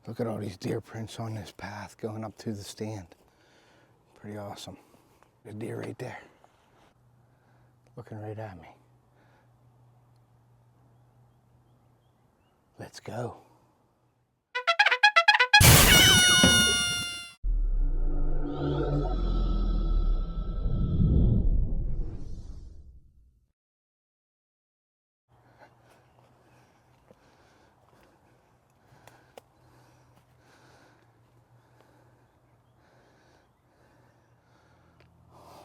Look at all these deer prints on this path going up to the stand. Pretty awesome. There's a deer right there, looking right at me. Let's go.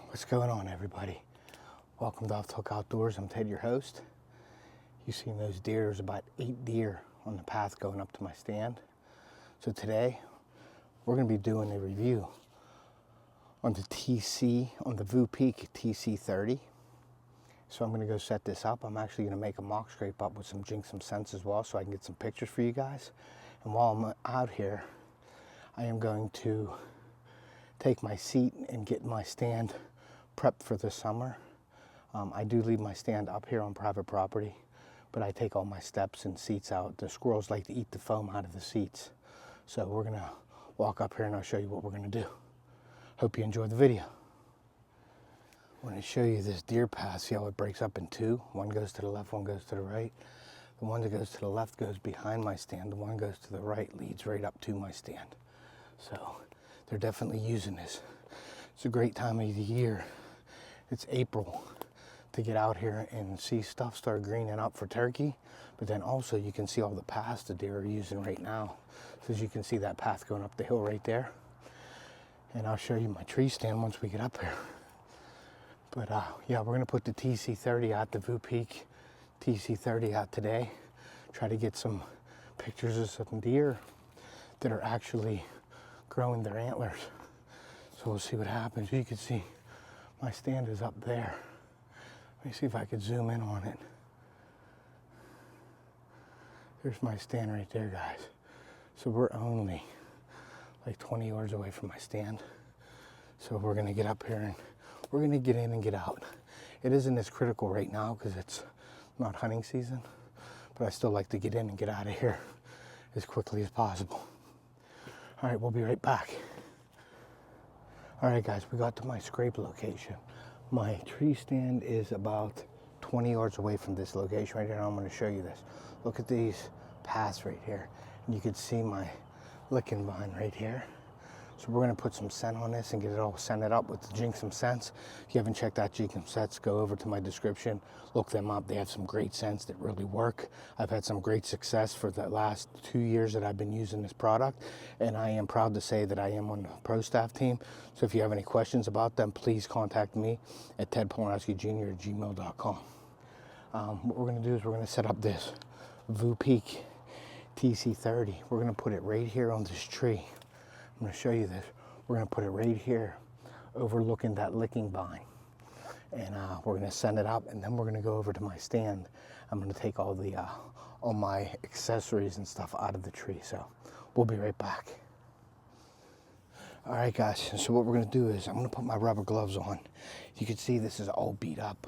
What's going on, everybody? Welcome to Off the Hook Outdoors. I'm Ted, your host. You've seen those deer. There's about 8 deer on the path going up to my stand. So today, we're going to be doing a review on the voopeak TC-30. So I'm going to go set this up. I'm actually going to make a mock scrape up with some Jinx some scents as well, so I can get some pictures for you guys. And while I'm out here, I am going to take my seat and get my stand prepped for the summer. I do leave my stand up here on private property, but I take all my steps and seats out. The squirrels like to eat the foam out of the seats. So we're gonna walk up here and I'll show you what we're gonna do. Hope you enjoy the video. I want to show you this deer path. See how it breaks up in two? One goes to the left, one goes to the right. The one that goes to the left goes behind my stand. The one goes to the right leads right up to my stand. So they're definitely using this. It's a great time of the year. It's April to get out here and see stuff start greening up for turkey. But then also you can see all the paths the deer are using right now. So as you can see that path going up the hill right there. And I'll show you my tree stand once we get up here. But yeah, we're gonna put the TC-30 out, the voopeak TC-30 out today. Try to get some pictures of some deer that are actually growing their antlers. So we'll see what happens. You can see my stand is up there. Let me see if I could zoom in on it. There's my stand right there, guys. So we're only like 20 yards away from my stand. So we're gonna get up here and we're gonna get in and get out. It isn't as critical right now because it's not hunting season, but I still like to get in and get out of here as quickly as possible. All right, we'll be right back. All right, guys, we got to my scrape location. My tree stand is about 20 yards away from this location right here, and I'm gonna show you this. Look at these paths right here. And you can see my licking vine right here. So we're gonna put some scent on this and get it all scented up with the Jinx some scents. If you haven't checked out Jinx some scents, go over to my description, look them up. They have some great scents that really work. I've had some great success for the last 2 years that I've been using this product, and I am proud to say that I am on the pro staff team. So if you have any questions about them, please contact me at tedpolarowskijr@gmail.com. What we're gonna do is we're gonna set up this voopeak TC-30. We're gonna put it right here on this tree. I'm going to show you this. We're going to put it right here overlooking that licking vine. And we're going to send it up, and then we're going to go over to my stand. I'm going to take all my accessories and stuff out of the tree. So we'll be right back. All right, guys. So what we're going to do is I'm going to put my rubber gloves on. You can see this is all beat up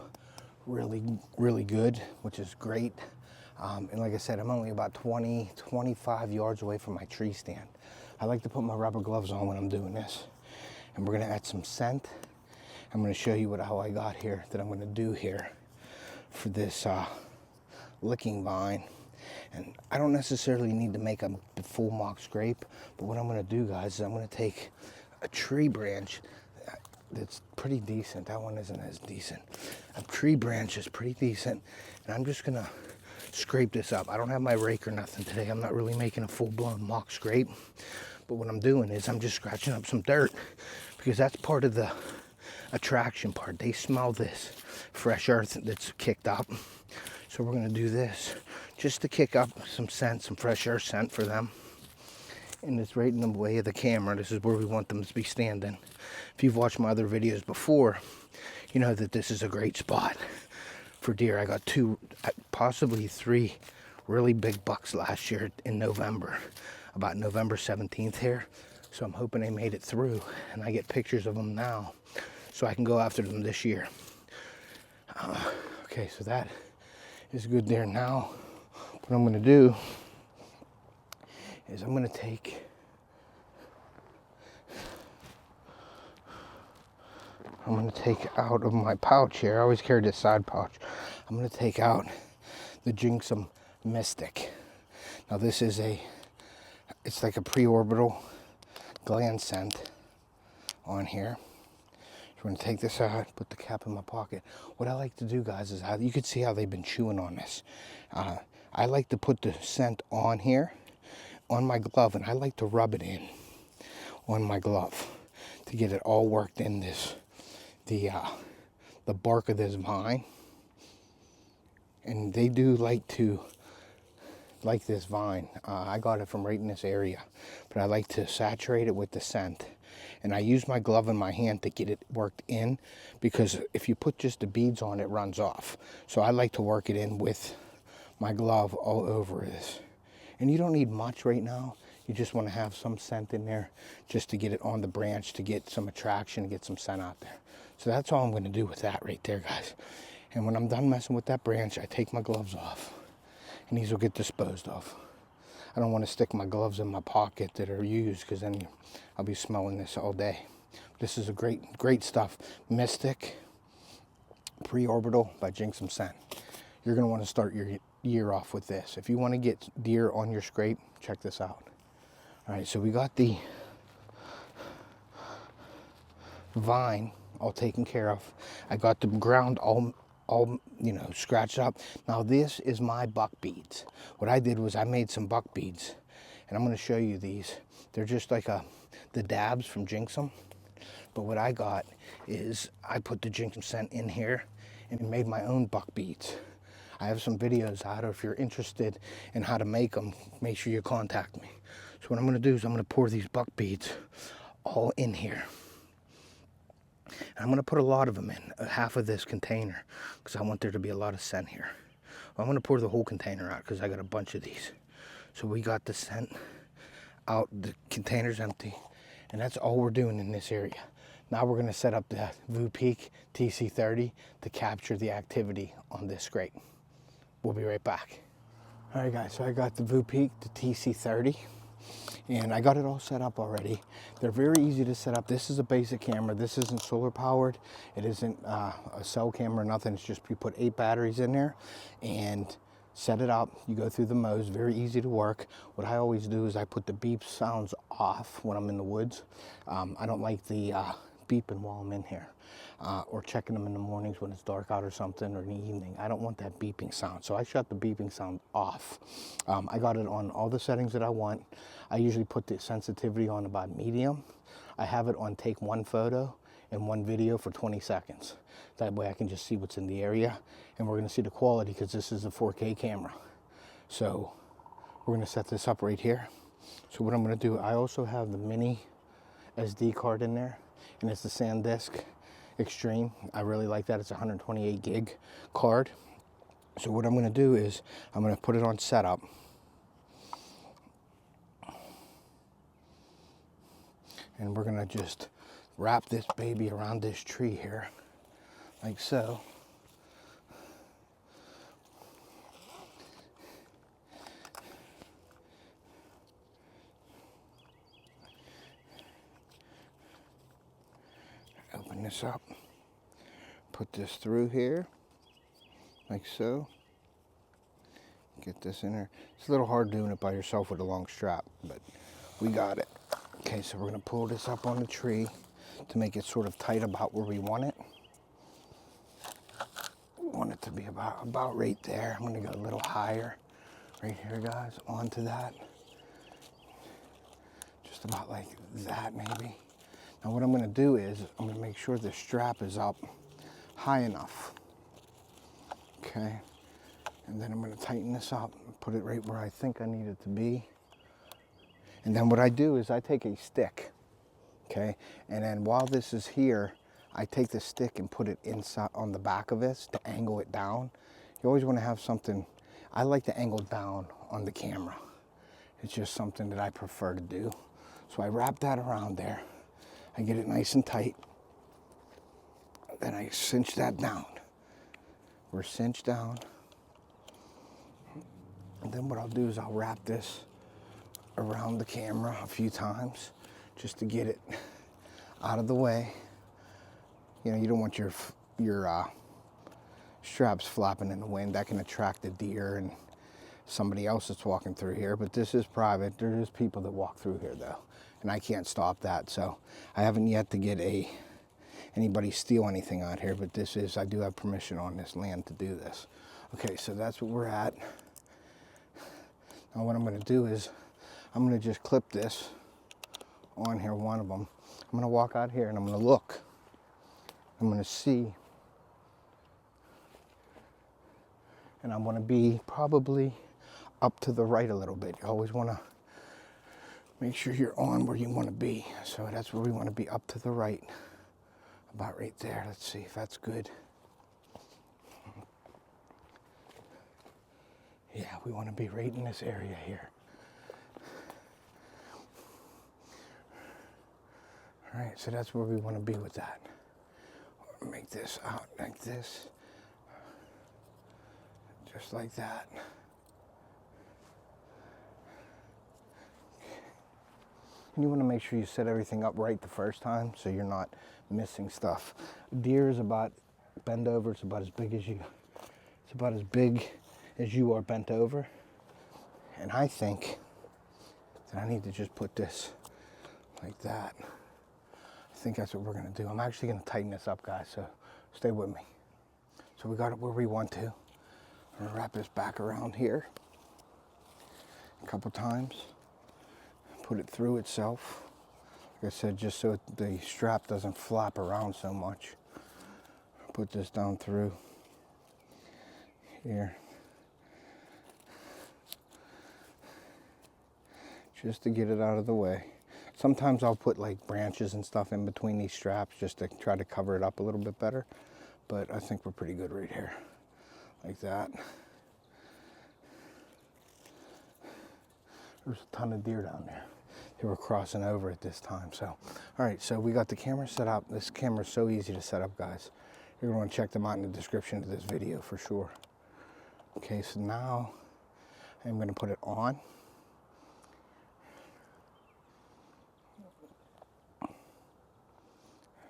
really, really good, which is great. And like I said, I'm only about 25 yards away from my tree stand. I like to put my rubber gloves on when I'm doing this. And we're gonna add some scent. I'm gonna show you how I got here, that I'm gonna do here for this licking vine. And I don't necessarily need to make a full mock scrape, but what I'm gonna do, guys, is I'm gonna take a tree branch that's pretty decent. That one isn't as decent. A tree branch is pretty decent, and I'm just gonna scrape this up. I don't have my rake or nothing today. I'm not really making a full-blown mock scrape, but what I'm doing is I'm just scratching up some dirt, because that's part of the attraction part. They smell this fresh earth that's kicked up. So we're gonna do this just to kick up some scent, some fresh earth scent for them. And it's right in the way of the camera. This is where we want them to be standing. If you've watched my other videos before, you know that this is a great spot for deer. I got 2, possibly 3 really big bucks last year in November, about November 17th here. So I'm hoping they made it through, and I get pictures of them now so I can go after them this year. Okay, so that is good there. Now what I'm going to do is I'm gonna take out of my pouch here. I always carry this side pouch. I'm gonna take out the Jinxum Mystic. Now this is it's like a pre-orbital gland scent on here. So we're gonna take this out, put the cap in my pocket. What I like to do, guys, is you can see how they've been chewing on this. I like to put the scent on here, on my glove, and I like to rub it in on my glove to get it all worked in this, the bark of this vine. And they do like this vine. I got it from right in this area, but I like to saturate it with the scent. And I use my glove in my hand to get it worked in, because if you put just the beads on, it runs off. So I like to work it in with my glove all over this. And you don't need much right now. You just want to have some scent in there just to get it on the branch, to get some attraction, get some scent out there. So that's all I'm going to do with that right there, guys. And when I'm done messing with that branch, I take my gloves off, and these will get disposed of. I don't want to stick my gloves in my pocket that are used, because then I'll be smelling this all day. This is a great stuff. Mystic Pre-Orbital by Jinxum Scent. You're going to want to start your year off with this. If you want to get deer on your scrape, check this out. All right, so we got the vine all taken care of. I got the ground all scratched up. Now this is my buck beads. What I did was I made some buck beads, and I'm going to show you these. They're just like the dabs from Jinxum. But what I got is I put the Jinxum scent in here and made my own buck beads. I have some videos out. If you're interested in how to make them, make sure you contact me. So what I'm going to do is I'm going to pour these buck beads all in here. And I'm going to put a lot of them in, half of this container, because I want there to be a lot of scent here. Well, I'm going to pour the whole container out because I got a bunch of these. So we got the scent out, the container's empty, and that's all we're doing in this area. Now we're going to set up the voopeak TC-30 to capture the activity on this scrape. We'll be right back. All right, guys, so I got the voopeak, the TC-30. And I got it all set up already. They're very easy to set up. This is a basic camera. This isn't solar powered. It isn't a cell camera, nothing. It's just you put 8 batteries in there and set it up. You go through the modes, very easy to work. What I always do is I put the beep sounds off when I'm in the woods. I don't like the beeping while I'm in here. Or checking them in the mornings when it's dark out or something, or in the evening. I don't want that beeping sound, so I shut the beeping sound off. I got it on all the settings that I want. I usually put the sensitivity on about medium. I have it on take 1 photo and 1 video for 20 seconds. That way I can just see what's in the area, and we're gonna see the quality because this is a 4K camera. So we're gonna set this up right here. So what I'm gonna do, I also have the mini SD card in there, and it's the SanDisk Extreme. I really like that. It's a 128 gig card. So what I'm going to do is I'm going to put it on setup. And we're going to just wrap this baby around this tree here, like so. Open this up, put this through here, like so. Get this in there. It's a little hard doing it by yourself with a long strap, but we got it. Okay, so we're gonna pull this up on the tree to make it sort of tight about where we want it. We want it to be about right there. I'm gonna go a little higher, right here, guys, onto that. Just about like that, maybe. Now what I'm going to do is I'm going to make sure the strap is up high enough. Okay. And then I'm going to tighten this up and put it right where I think I need it to be. And then what I do is I take a stick. Okay. And then while this is here, I take the stick and put it inside on the back of this to angle it down. You always want to have something. I like to angle down on the camera. It's just something that I prefer to do. So I wrap that around there. I get it nice and tight, then I cinch that down. We're cinched down. And then what I'll do is I'll wrap this around the camera a few times just to get it out of the way. You know, you don't want your straps flapping in the wind. That can attract the deer and somebody else that's walking through here. But this is private. There is people that walk through here though, and I can't stop that. So I haven't yet to get anybody steal anything out here, but this is, I do have permission on this land to do this. Okay, so that's what we're at. Now what I'm going to do is I'm going to just clip this on here, one of them. I'm going to walk out here and I'm going to look. I'm going to see. And I'm going to be probably up to the right a little bit. You always want to make sure you're on where you want to be. So that's where we want to be, up to the right. About right there. Let's see if that's good. Yeah, we want to be right in this area here. All right, so that's where we want to be with that. Make this out like this. Just like that. And you want to make sure you set everything up right the first time so you're not missing stuff. Deer is about, bend over, it's about as big as you, it's about as big as you are bent over. And I think that I need to just put this like that. I think that's what we're gonna do. I'm actually gonna tighten this up, guys, so stay with me. So we got it where we want to. I'm gonna wrap this back around here a couple times. Put it through itself. Like I said, just so the strap doesn't flap around so much. Put this down through here. Just to get it out of the way. Sometimes I'll put like branches and stuff in between these straps just to try to cover it up a little bit better. But I think we're pretty good right here. Like that. There's a ton of deer down there. They were crossing over at this time. So, all right, so we got the camera set up. This camera is so easy to set up, guys. You're gonna want to check them out in the description of this video for sure. Okay, so now I'm gonna put it on.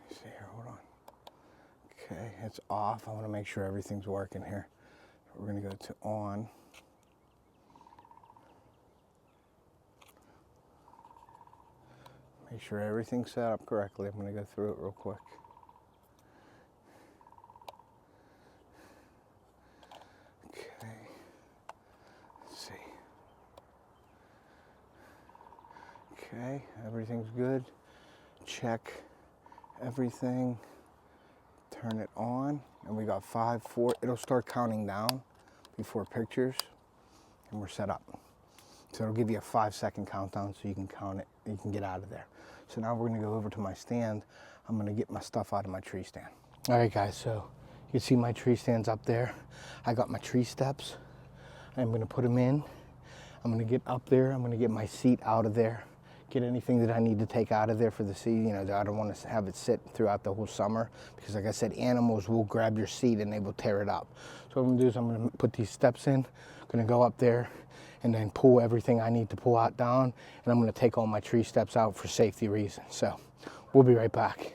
See here, hold on. Okay, it's off. I want to make sure everything's working here. We're gonna go to on. Make sure everything's set up correctly. I'm going to go through it real quick. Okay. Let's see. Okay, everything's good. Check everything. Turn it on. And we got 5, 4. It'll start counting down before pictures. And we're set up. So it'll give you a 5-second countdown so you can count it. You can get out of there. So now we're gonna go over to my stand. I'm gonna get my stuff out of my tree stand. All right, guys, so you can see my tree stand's up there. I got my tree steps. I'm gonna put them in. I'm gonna get up there. I'm gonna get my seat out of there. Get anything that I need to take out of there for the seat. You know, I don't want to have it sit throughout the whole summer because, like I said, animals will grab your seat and they will tear it up. So what I'm gonna do is I'm gonna put these steps in. I'm gonna go up there and then pull everything I need to pull out down, and I'm gonna take all my tree steps out for safety reasons. So we'll be right back.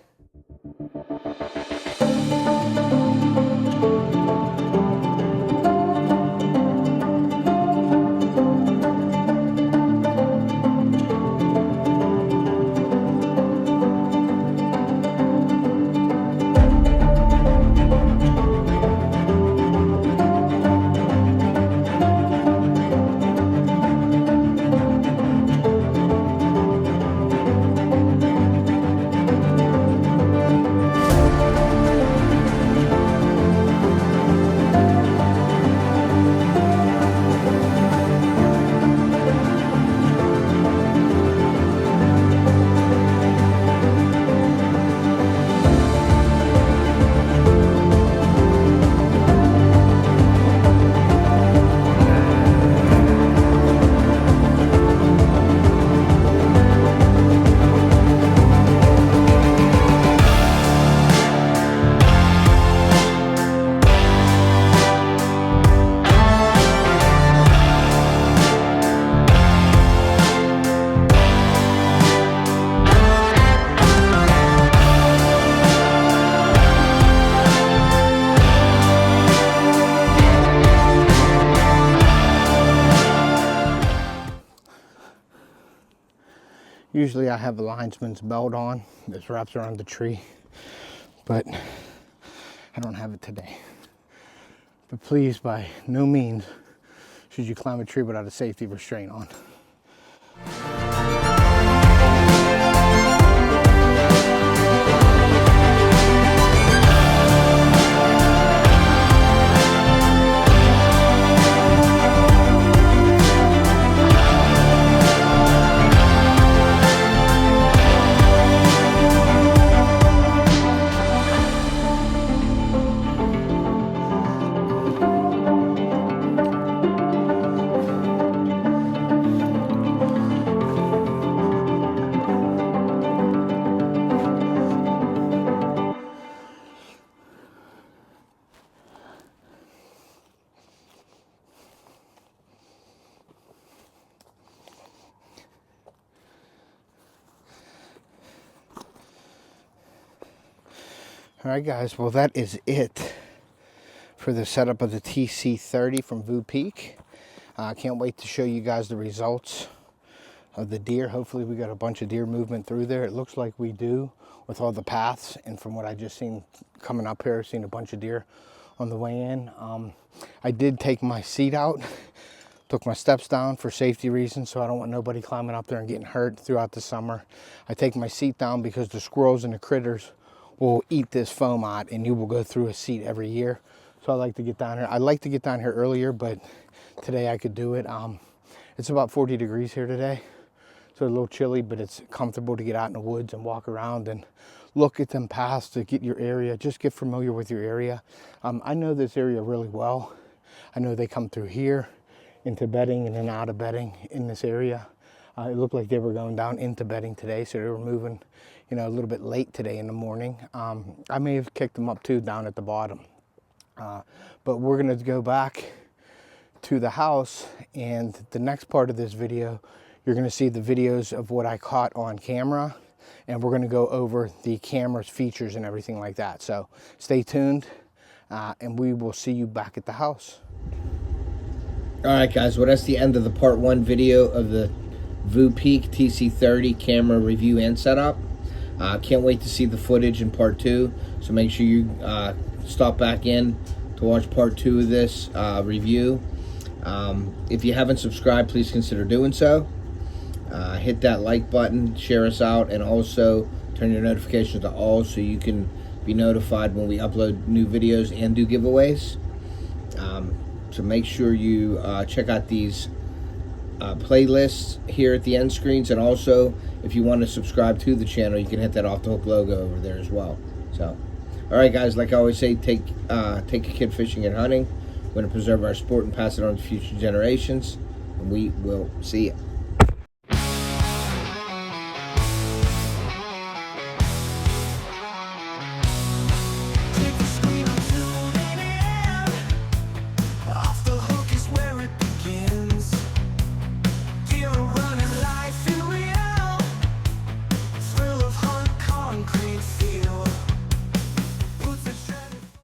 Usually I have a linesman's belt on that wraps around the tree, but I don't have it today. But please, by no means should you climb a tree without a safety restraint on. All right, guys, well, that is it for the setup of the TC-30 from voopeak. I can't wait to show you guys the results of the deer. Hopefully we got a bunch of deer movement through there. It looks like we do with all the paths, and from what I just seen coming up here, I've seen a bunch of deer on the way in. I did take my seat out, took my steps down for safety reasons, so I don't want nobody climbing up there and getting hurt throughout the summer. I take my seat down because the squirrels and the critters will eat this foam out, and you will go through a seat every year. So I like to get down here. I like to get down here earlier, but today I could do it. It's about 40 degrees here today, so a little chilly, but it's comfortable to get out in the woods and walk around and look at them paths to get your area, just get familiar with your area. I know this area really well. I know they come through here into bedding and then out of bedding in this area. It looked like they were going down into bedding today, so they were moving, you know, a little bit late today in the morning. I may have kicked them up too down at the bottom. But we're gonna go back to the house, and the next part of this video, you're gonna see the videos of what I caught on camera, and we're gonna go over the camera's features and everything like that. So stay tuned, and we will see you back at the house. All right, guys, well, that's the end of the part 1 video of the voopeak TC-30 camera review and setup. Can't wait to see the footage in part 2, so make sure you stop back in to watch part 2 of this review. If you haven't subscribed, please consider doing so. Hit that like button, share us out, and also turn your notifications to all so you can be notified when we upload new videos and do giveaways. So make sure you check out these playlists here at the end screens, and also if you want to subscribe to the channel, you can hit that Off the Hook logo over there as well. So, all right, guys, like I always say, take a kid fishing and hunting. We're going to preserve our sport and pass it on to future generations, and we will see you.